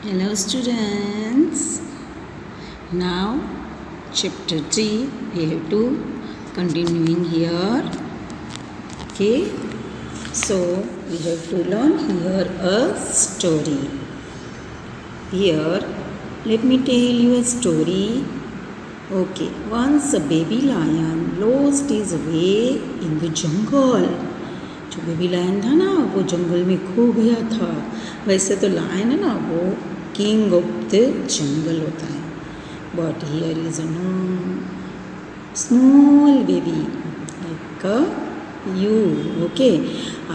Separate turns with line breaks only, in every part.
Hello students. Now chapter 3 we have to continuing here. Okay. So we have to learn here a story. Here let me tell you a story. Okay. Once a baby lion lost his way in the jungle. जो baby lion था ना वो जंगल में खो गया था. वैसे तो लायन है ना वो किंग ऑफ द जंगल होता है. But here is a know small baby like you. Okay.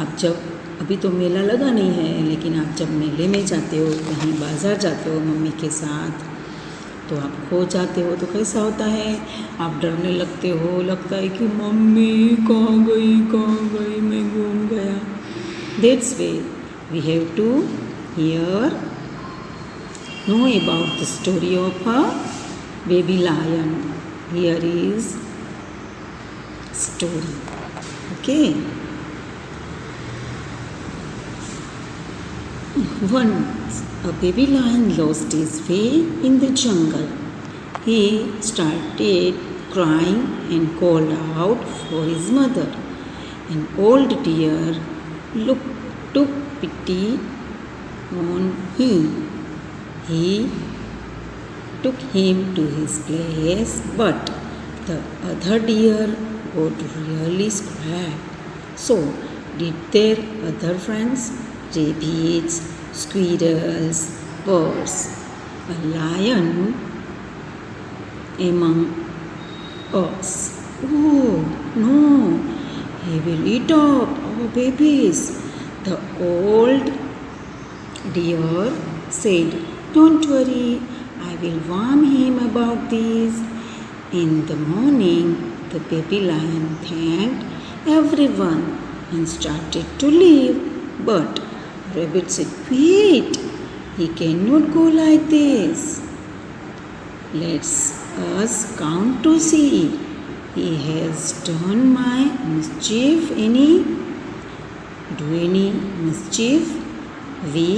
आप जब अभी तो मेला लगा नहीं है, लेकिन आप जब मेले में जाते हो, कहीं बाज़ार जाते हो मम्मी के साथ, तो आप खो जाते हो तो कैसा होता है, आप डरने लगते हो. लगता है कि मम्मी कहाँ गई मैं घूम गया. That's way we have to hear know about the story of a baby lion. Here is story. Okay. Once a baby lion lost his way in the jungle. He started crying and called out for his mother. An old deer took pity on him. He took him to his place, but the other deer got really scared. So did their other friends, rabbits, squirrels, birds. A lion among us. Oh no, he will eat up our babies. The old deer said, don't worry, I will warn him about this. In the morning, the baby lion thanked everyone and started to leave. But Rabbit said, wait, he cannot go like this. Let's us count to see. He has done my mischief do any mischief. We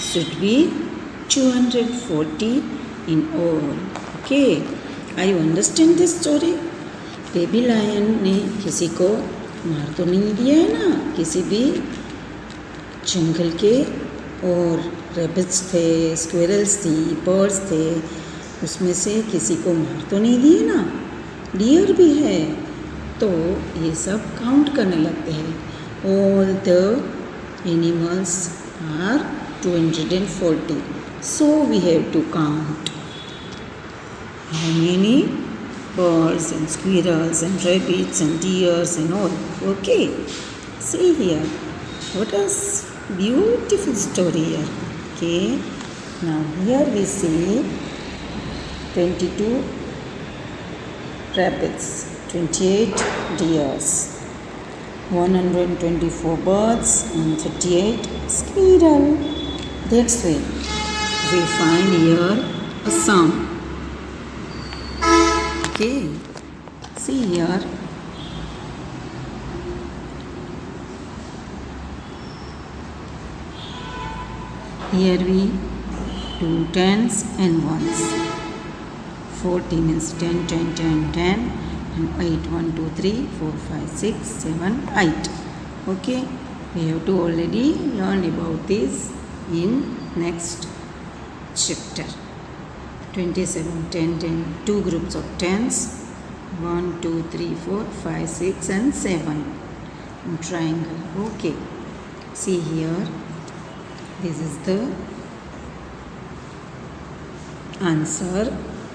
should be 240 in all. Okay, are you understand this story? Baby lion ने किसी को मार तो नहीं दिया है ना, किसी भी जंगल के. और रैबिट्स थे, स्क्विरल्स थी, बर्ड्स थे, उसमें से किसी को मार तो नहीं दिए ना. डियर भी है. तो ये सब काउंट करने लगते हैं. All the animals are 240. So we have to count how many birds and squirrels and rabbits and deers and all. Okay, see here, what a beautiful story here. Okay, now here we see 22 rabbits, 28 deers, 124 birds and 38 squirrel. That's why we find here a sum. Okay, see here, we do tens and ones. 40 means 10, 10, 10, 10, and 8, 1, 2, 3, 4, 5, 6, 7, 8. Okay, we have to already learn about this in next chapter. 27, 10, 10, two groups of tens, 1, 2, 3, 4, 5, 6 and 7 in triangle. Okay, see here, this is the answer.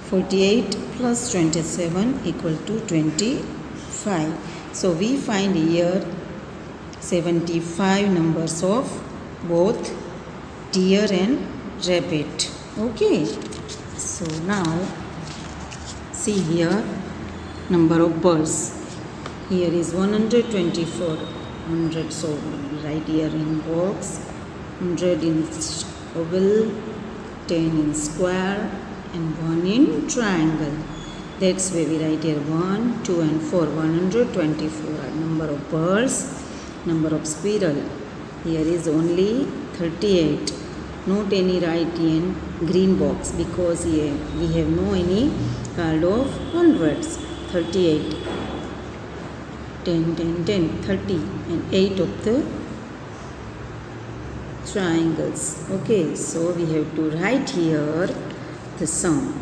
48 plus 27 equal to 25. So we find here 75 numbers of both deer and rabbit. Okay, so now see here number of birds. Here is 124. 100, so right here in box. 100 in oval, 10 in square and 1 in triangle. That's why we write here 1, 2 and 4. 124 number of birds. Number of squirrel, here is only 38. not any write in green box because here we have no any card of hundreds. 38, 10, 10, 10, 30 and 8 of the triangles. Okay, so we have to write here the sum.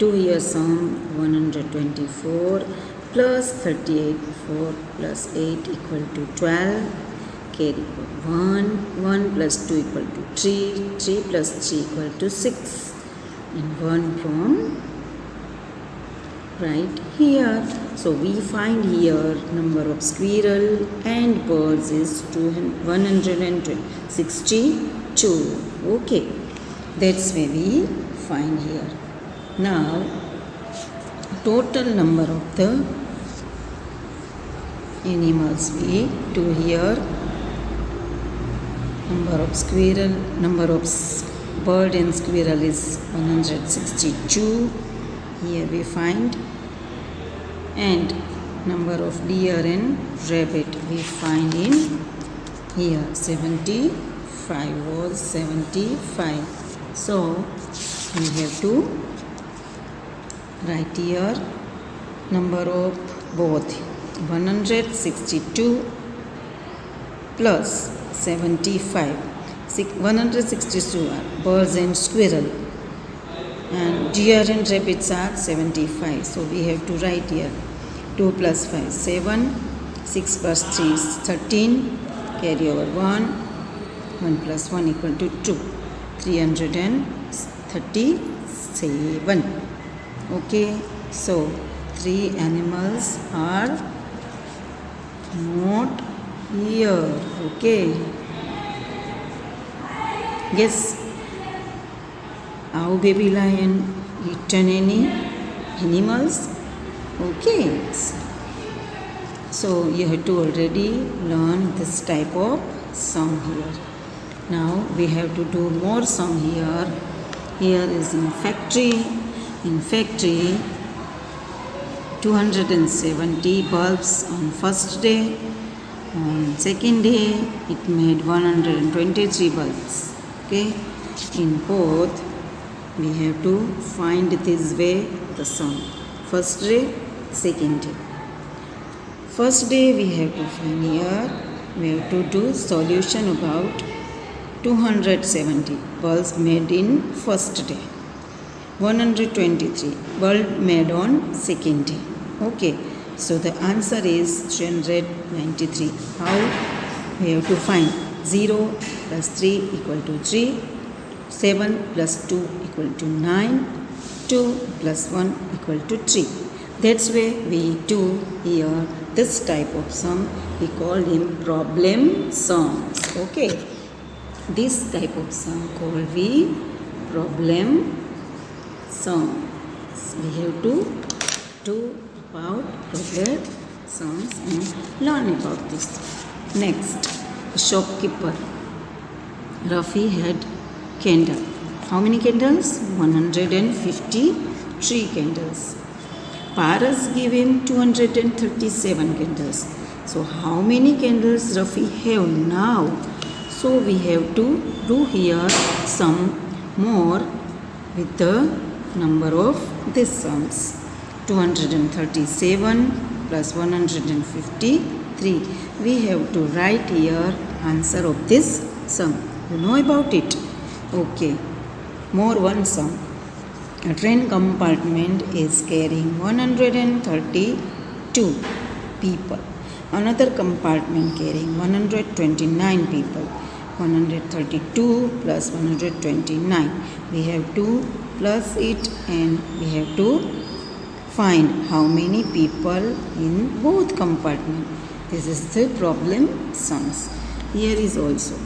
2 here sum 124 plus 38, 4 plus 8 equal to 12. Carry 1, 1 plus 2 equal to 3, 3 plus 3 equal to 6 and 1 from right here. So we find here number of squirrel and birds is 162. Okay, that's where we find here. Now total number of the animals we do here. Number of squirrel, number of bird and squirrel is 162. Here we find, and number of deer and rabbit we find in here 75 was 75. So we have to write here number of both 162 plus 75. 162 are birds and squirrel, and deer and rabbits are 75. So we have to write here 2 plus 5 7, 6 plus 3 is 13, carry over 1, 1 plus 1 equal to 2, 337. Okay, so 3 animals are not here. Okay, yes. Our baby lion eaten any animals? Okay. So you have to already learn this type of sum here. Now we have to do more sum here. Here is in factory. In factory, 270 bulbs on first day. On second day, it made 123 bulbs. Okay. In both, we have to find this way the sum. First day, second day. First day we have to find here, we have to do solution about 270 bulbs made in first day. 123 bulb made on second day. Okay, so the answer is 393. How? We have to find 0 plus 3 equal to 3. 7 plus 2 equal to 9, 2 plus 1 equal to 3. That's why we do here this type of sum. We call him problem sums. Okay, this type of sum called we problem sums. We have to do about problem sums and learn about this. Next, shopkeeper. Rafi had candle. How many candles? 153 candles. Paras gave him 237 candles. So how many candles Rafi have now? So we have to do here some more with the number of these sums. 237 plus 153. We have to write here answer of this sum. You know about it? Okay, more one sum. A train compartment is carrying 132 people. Another compartment carrying 129 people. 132 plus 129. We have to plus it and we have to find how many people in both compartments. This is the problem sums. Here is also.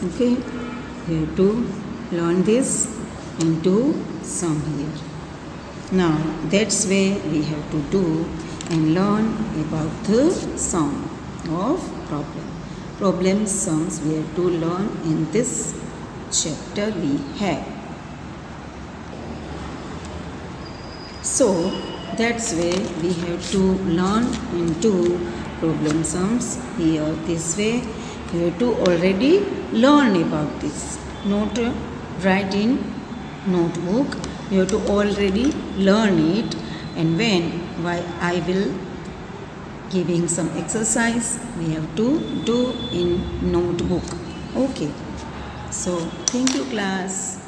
Okay. We have to learn this and do sum here. Now that's where we have to do and learn about the sum of problem. Problem sums we have to learn in this chapter we have. So that's where we have to learn and do problem sums here. This way you have to already learn about this. not write in notebook. You have to already learn it, and when I will giving some exercise, we have to do in notebook. Okay, so thank you class.